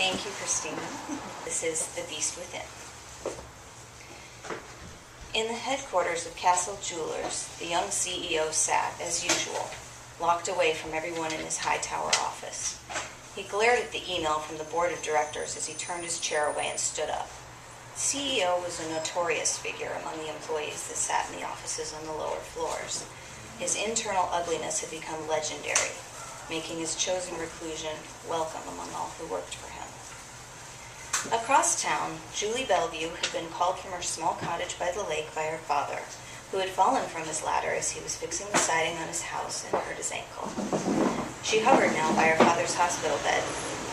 Thank you, Kristina. This is The Beast Within. In the headquarters of Castle Jewelers, the young CEO sat, as usual, locked away from everyone in his high-tower office. He glared at the email from the board of directors as he turned his chair away and stood up. The CEO was a notorious figure among the employees that sat in the offices on the lower floors. His internal ugliness had become legendary, making his chosen reclusion welcome among all who worked for him. Across town, Julie Bellevue had been called from her small cottage by the lake by her father, who had fallen from his ladder as he was fixing the siding on his house and hurt his ankle. She hovered now by her father's hospital bed,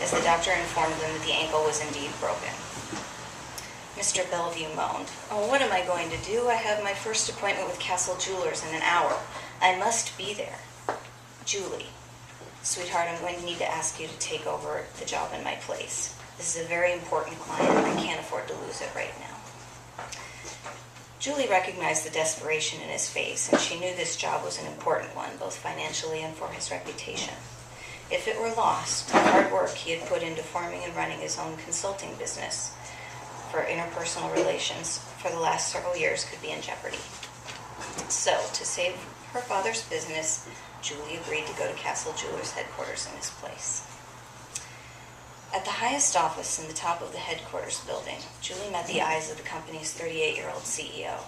as the doctor informed them that the ankle was indeed broken. Mr. Bellevue moaned, "Oh, what am I going to do? I have my first appointment with Castle Jewelers in an hour. I must be there." "Julie, sweetheart, I'm going to need to ask you to take over the job in my place. This is a very important client, and I can't afford to lose it right now." Julie recognized the desperation in his face, and she knew this job was an important one, both financially and for his reputation. If it were lost, the hard work he had put into forming and running his own consulting business for interpersonal relations for the last several years could be in jeopardy. So, to save her father's business, Julie agreed to go to Castle Jewelers' headquarters in his place. At the highest office in the top of the headquarters building, Julie met the eyes of the company's 38-year-old CEO.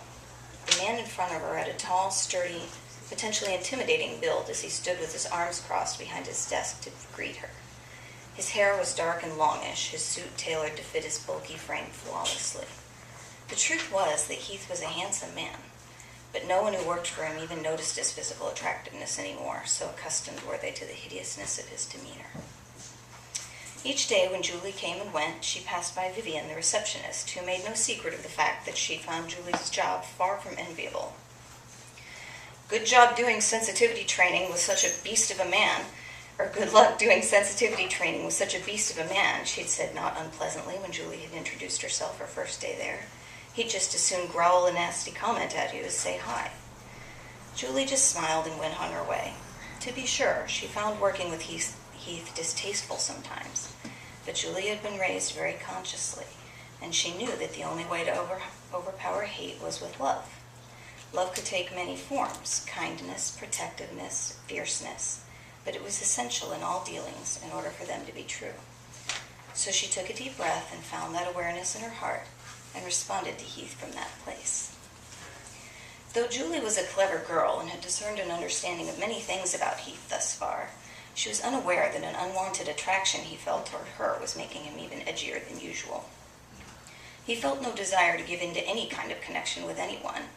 The man in front of her had a tall, sturdy, potentially intimidating build as he stood with his arms crossed behind his desk to greet her. His hair was dark and longish, his suit tailored to fit his bulky frame flawlessly. The truth was that Heath was a handsome man, but no one who worked for him even noticed his physical attractiveness anymore, so accustomed were they to the hideousness of his demeanor. Each day when Julie came and went, she passed by Vivian, the receptionist, who made no secret of the fact that she found Julie's job far from enviable. "Good job doing sensitivity training with such a beast of a man," or "good luck doing sensitivity training with such a beast of a man," she'd said not unpleasantly when Julie had introduced herself her first day there. "He'd just as soon growl a nasty comment at you as say hi." Julie just smiled and went on her way. To be sure, she found working with Heath distasteful sometimes, but Julie had been raised very consciously, and she knew that the only way to overpower hate was with love. Love could take many forms: kindness, protectiveness, fierceness, but it was essential in all dealings in order for them to be true. So she took a deep breath and found that awareness in her heart and responded to Heath from that place. Though Julie was a clever girl and had discerned an understanding of many things about Heath thus far, she was unaware that an unwanted attraction he felt toward her was making him even edgier than usual. He felt no desire to give in to any kind of connection with anyone.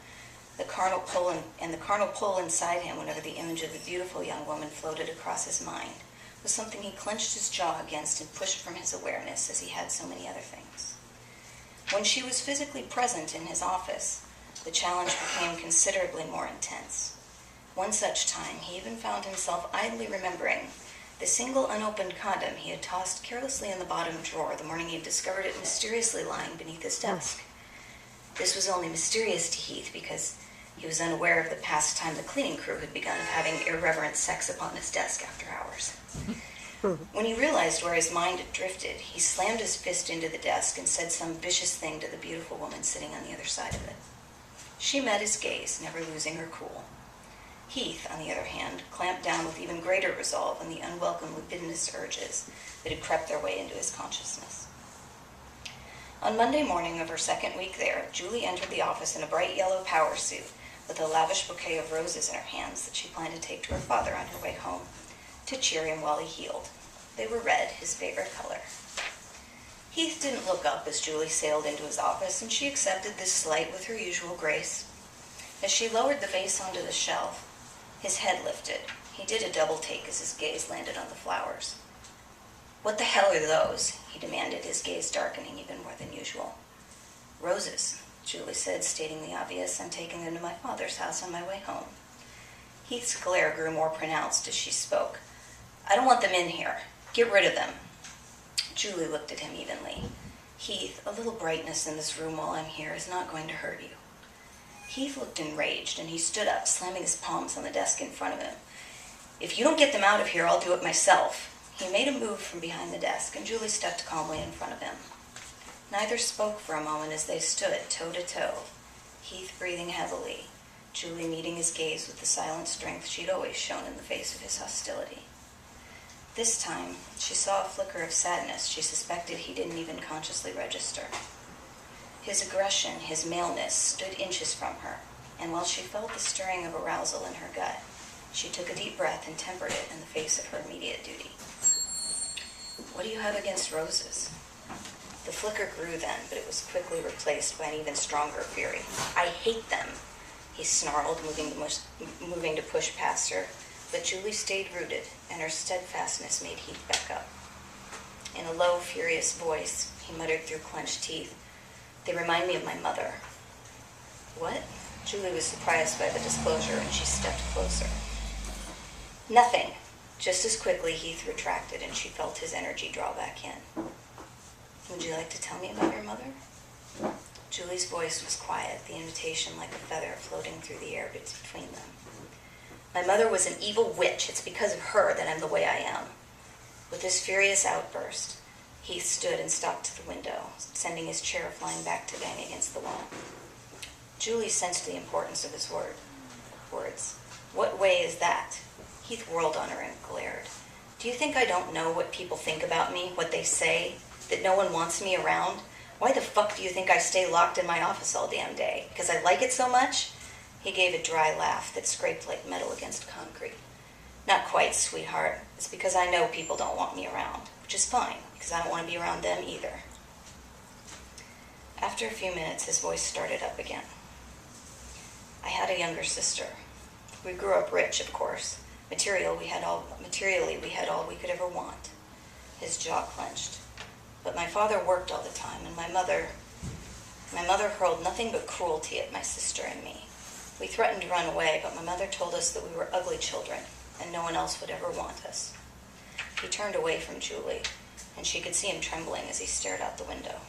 The carnal pull inside him whenever the image of the beautiful young woman floated across his mind was something he clenched his jaw against and pushed from his awareness, as he had so many other things. When she was physically present in his office, the challenge became considerably more intense. One such time, he even found himself idly remembering the single unopened condom he had tossed carelessly in the bottom drawer the morning he had discovered it mysteriously lying beneath his desk. This was only mysterious to Heath because he was unaware of the past time the cleaning crew had begun having irreverent sex upon his desk after hours. When he realized where his mind had drifted, he slammed his fist into the desk and said some vicious thing to the beautiful woman sitting on the other side of it. She met his gaze, never losing her cool. Heath, on the other hand, clamped down with even greater resolve on the unwelcome libidinous urges that had crept their way into his consciousness. On Monday morning of her second week there, Julie entered the office in a bright yellow power suit with a lavish bouquet of roses in her hands that she planned to take to her father on her way home to cheer him while he healed. They were red, his favorite color. Heath didn't look up as Julie sailed into his office, and she accepted this slight with her usual grace. As she lowered the vase onto the shelf, his head lifted. He did a double take as his gaze landed on the flowers. "What the hell are those?" he demanded, his gaze darkening even more than usual. "Roses," Julie said, stating the obvious. "I'm taking them to my father's house on my way home." Heath's glare grew more pronounced as she spoke. "I don't want them in here. Get rid of them." Julie looked at him evenly. "Heath, a little brightness in this room while I'm here is not going to hurt you." Heath looked enraged, and he stood up, slamming his palms on the desk in front of him. "If you don't get them out of here, I'll do it myself," He made a move from behind the desk, and Julie stepped calmly in front of him. Neither spoke for a moment as they stood toe to toe, Heath breathing heavily, Julie meeting his gaze with the silent strength she'd always shown in the face of his hostility. This time, she saw a flicker of sadness she suspected he didn't even consciously register. His aggression, his maleness, stood inches from her, and while she felt the stirring of arousal in her gut, she took a deep breath and tempered it in the face of her immediate duty. "What do you have against roses?" The flicker grew then, but it was quickly replaced by an even stronger fury. "I hate them," he snarled, moving to push past her, but Julie stayed rooted, and her steadfastness made Heath back up. In a low, furious voice, he muttered through clenched teeth, "They remind me of my mother." "What?" Julie was surprised by the disclosure, and she stepped closer. "Nothing." Just as quickly, Heath retracted, and she felt his energy draw back in. "Would you like to tell me about your mother?" Julie's voice was quiet, the invitation like a feather floating through the air between them. "My mother was an evil witch. It's because of her that I'm the way I am." With this furious outburst, Heath stood and stalked to the window, sending his chair flying back to bang against the wall. Julie sensed the importance of his words. "What way is that?" Heath whirled on her and glared. "Do you think I don't know what people think about me, what they say, that no one wants me around? Why the fuck do you think I stay locked in my office all damn day? Because I like it so much?" He gave a dry laugh that scraped like metal against concrete. "Not quite, sweetheart. It's because I know people don't want me around, which is fine, because I don't want to be around them either." After a few minutes, his voice started up again. "I had a younger sister. We grew up rich, of course. Materially, we had all we could ever want." His jaw clenched. "But my father worked all the time, and my mother hurled nothing but cruelty at my sister and me. We threatened to run away, but my mother told us that we were ugly children, and no one else would ever want us." He turned away from Julie, and she could see him trembling as he stared out the window.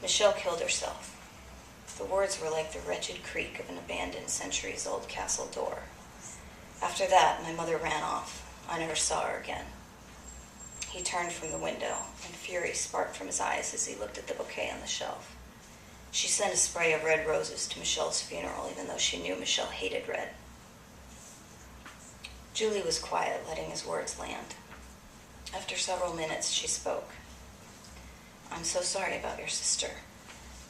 "Michelle killed herself." The words were like the wretched creak of an abandoned centuries-old castle door. "After that, my mother ran off. I never saw her again." He turned from the window, and fury sparked from his eyes as he looked at the bouquet on the shelf. She sent a spray of red roses to Michelle's funeral, even though she knew Michelle hated red. Julie was quiet, letting his words land. After several minutes, she spoke. "I'm so sorry about your sister,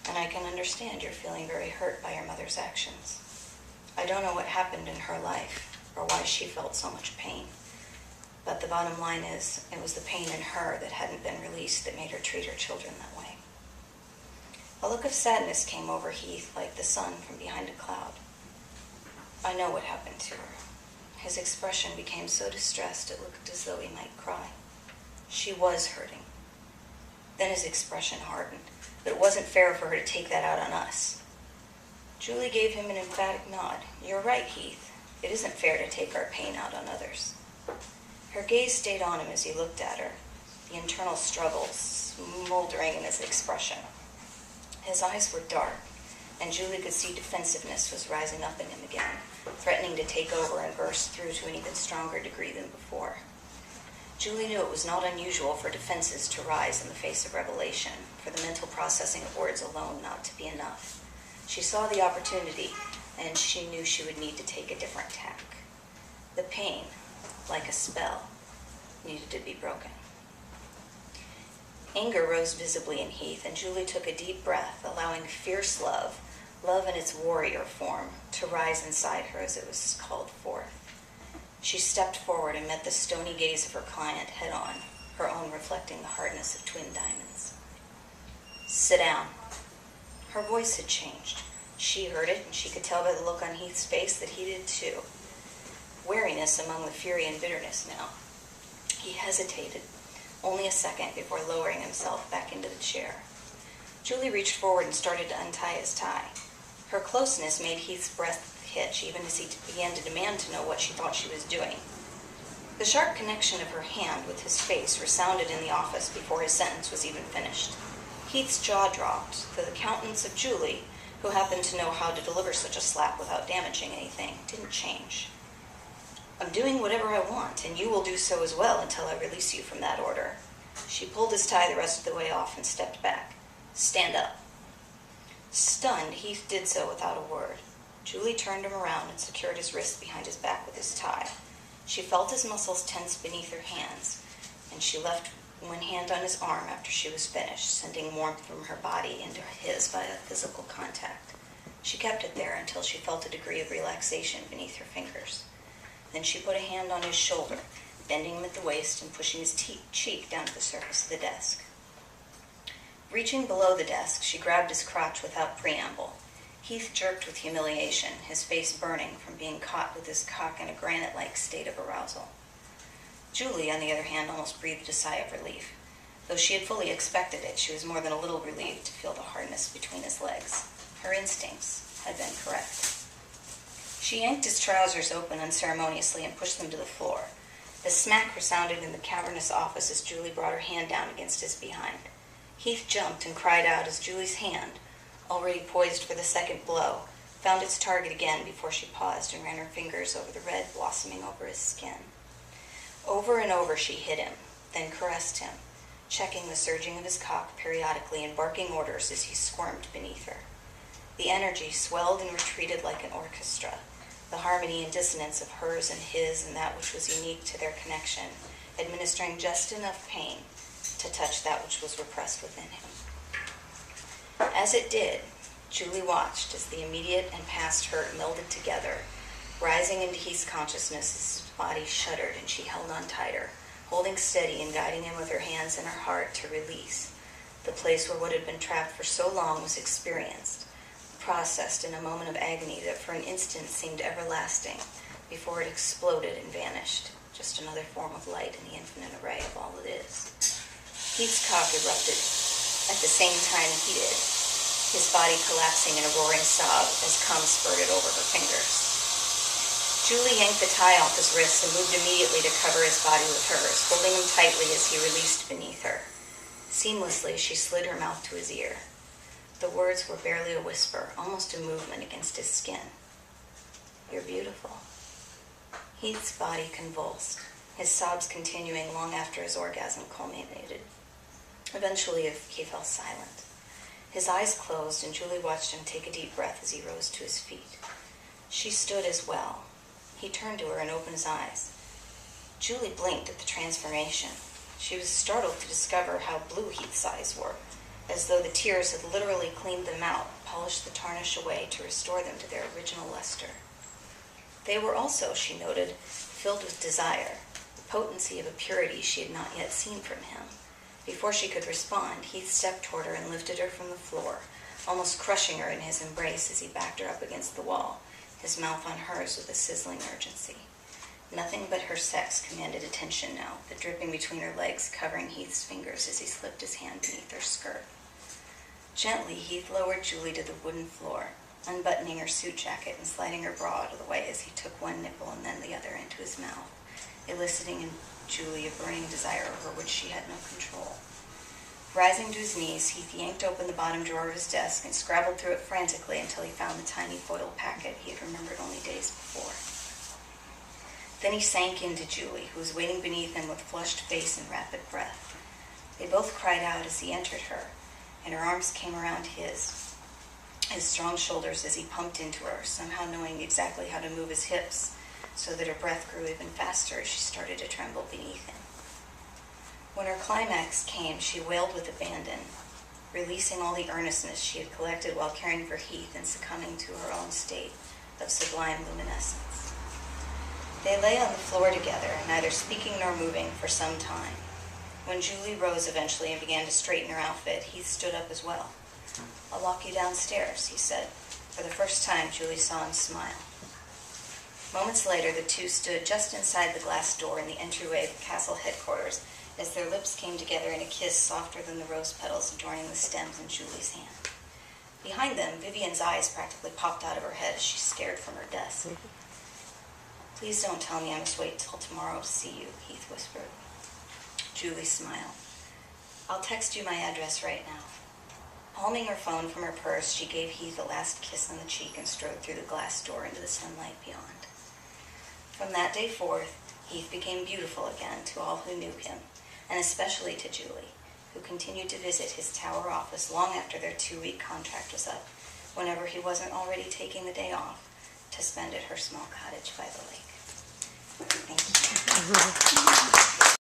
and I can understand you're feeling very hurt by your mother's actions. I don't know what happened in her life, or why she felt so much pain. But the bottom line is, it was the pain in her that hadn't been released that made her treat her children that way." A look of sadness came over Heath like the sun from behind a cloud. "I know what happened to her." His expression became so distressed it looked as though he might cry. "She was hurting." Then his expression hardened. "But it wasn't fair for her to take that out on us." Julie gave him an emphatic nod. "You're right, Heath. It isn't fair to take our pain out on others." Her gaze stayed on him as he looked at her, the internal struggle smoldering in his expression. His eyes were dark, and Julie could see defensiveness was rising up in him again, threatening to take over and burst through to an even stronger degree than before. Julie knew it was not unusual for defenses to rise in the face of revelation, for the mental processing of words alone not to be enough. She saw the opportunity, and she knew she would need to take a different tack. The pain, like a spell, needed to be broken. Anger rose visibly in Heath, and Julie took a deep breath, allowing fierce love in its warrior form, to rise inside her as it was called forth. She stepped forward and met the stony gaze of her client head on, her own reflecting the hardness of twin diamonds. "Sit down." Her voice had changed. She heard it, and she could tell by the look on Heath's face that he did too. Wariness among the fury and bitterness now. He hesitated, only a second before lowering himself back into the chair. Julie reached forward and started to untie his tie. Her closeness made Heath's breath hitch, even as he began to demand to know what she thought she was doing. The sharp connection of her hand with his face resounded in the office before his sentence was even finished. Heath's jaw dropped, though the countenance of Julie, who happened to know how to deliver such a slap without damaging anything, didn't change. I'm doing whatever I want, and you will do so as well until I release you from that order. She pulled his tie the rest of the way off and stepped back. Stand up. Stunned, Heath did so without a word. Julie turned him around and secured his wrists behind his back with his tie. She felt his muscles tense beneath her hands, and she left one hand on his arm after she was finished, sending warmth from her body into his via physical contact. She kept it there until she felt a degree of relaxation beneath her fingers. Then she put a hand on his shoulder, bending him at the waist and pushing his cheek down to the surface of the desk. Reaching below the desk, she grabbed his crotch without preamble. Heath jerked with humiliation, his face burning from being caught with his cock in a granite-like state of arousal. Julie, on the other hand, almost breathed a sigh of relief. Though she had fully expected it, she was more than a little relieved to feel the hardness between his legs. Her instincts had been correct. She yanked his trousers open unceremoniously and pushed them to the floor. The smack resounded in the cavernous office as Julie brought her hand down against his behind. Heath jumped and cried out as Julie's hand, already poised for the second blow, found its target again before she paused and ran her fingers over the red blossoming over his skin. Over and over she hit him, then caressed him, checking the surging of his cock periodically and barking orders as he squirmed beneath her. The energy swelled and retreated like an orchestra, the harmony and dissonance of hers and his and that which was unique to their connection, administering just enough pain to touch that which was repressed within him. As it did, Julie watched as the immediate and past hurt melded together, rising into Heath's consciousness as his body shuddered and she held on tighter, holding steady and guiding him with her hands and her heart to release, the place where what had been trapped for so long was experienced, processed in a moment of agony that for an instant seemed everlasting before it exploded and vanished, just another form of light in the infinite array of all it is. Heath's cock erupted at the same time he did, his body collapsing in a roaring sob as cum spurted over her fingers. Julie yanked the tie off his wrists and moved immediately to cover his body with hers, holding him tightly as he released beneath her. Seamlessly, she slid her mouth to his ear. The words were barely a whisper, almost a movement against his skin. You're beautiful. Heath's body convulsed, his sobs continuing long after his orgasm culminated. Eventually, he fell silent. His eyes closed, and Julie watched him take a deep breath as he rose to his feet. She stood as well. He turned to her and opened his eyes. Julie blinked at the transformation. She was startled to discover how blue Heath's eyes were, as though the tears had literally cleaned them out, polished the tarnish away to restore them to their original luster. They were also, she noted, filled with desire, the potency of a purity she had not yet seen from him. Before she could respond, Heath stepped toward her and lifted her from the floor, almost crushing her in his embrace as he backed her up against the wall, his mouth on hers with a sizzling urgency. Nothing but her sex commanded attention now, the dripping between her legs covering Heath's fingers as he slipped his hand beneath her skirt. Gently, Heath lowered Julie to the wooden floor, unbuttoning her suit jacket and sliding her bra out of the way as he took one nipple and then the other into his mouth, eliciting in Julie a burning desire over which she had no control. Rising to his knees, Heath yanked open the bottom drawer of his desk and scrabbled through it frantically until he found the tiny foil packet he had remembered only days before. Then he sank into Julie, who was waiting beneath him with flushed face and rapid breath. They both cried out as he entered her, and her arms came around his strong shoulders as he pumped into her, somehow knowing exactly how to move his hips so that her breath grew even faster as she started to tremble beneath him. When her climax came, she wailed with abandon, releasing all the earnestness she had collected while caring for Heath and succumbing to her own state of sublime luminescence. They lay on the floor together, neither speaking nor moving, for some time. When Julie rose eventually and began to straighten her outfit, Heath stood up as well. I'll walk you downstairs, he said. For the first time, Julie saw him smile. Moments later, the two stood just inside the glass door in the entryway of the castle headquarters as their lips came together in a kiss softer than the rose petals adorning the stems in Julie's hand. Behind them, Vivian's eyes practically popped out of her head as she stared from her desk. Please don't tell me I must wait till tomorrow to see you, Heath whispered. Julie smiled. I'll text you my address right now. Palming her phone from her purse, she gave Heath a last kiss on the cheek and strode through the glass door into the sunlight beyond. From that day forth, Heath became beautiful again to all who knew him, and especially to Julie, who continued to visit his tower office long after their 2-week contract was up, whenever he wasn't already taking the day off to spend at her small cottage by the lake. Thank you.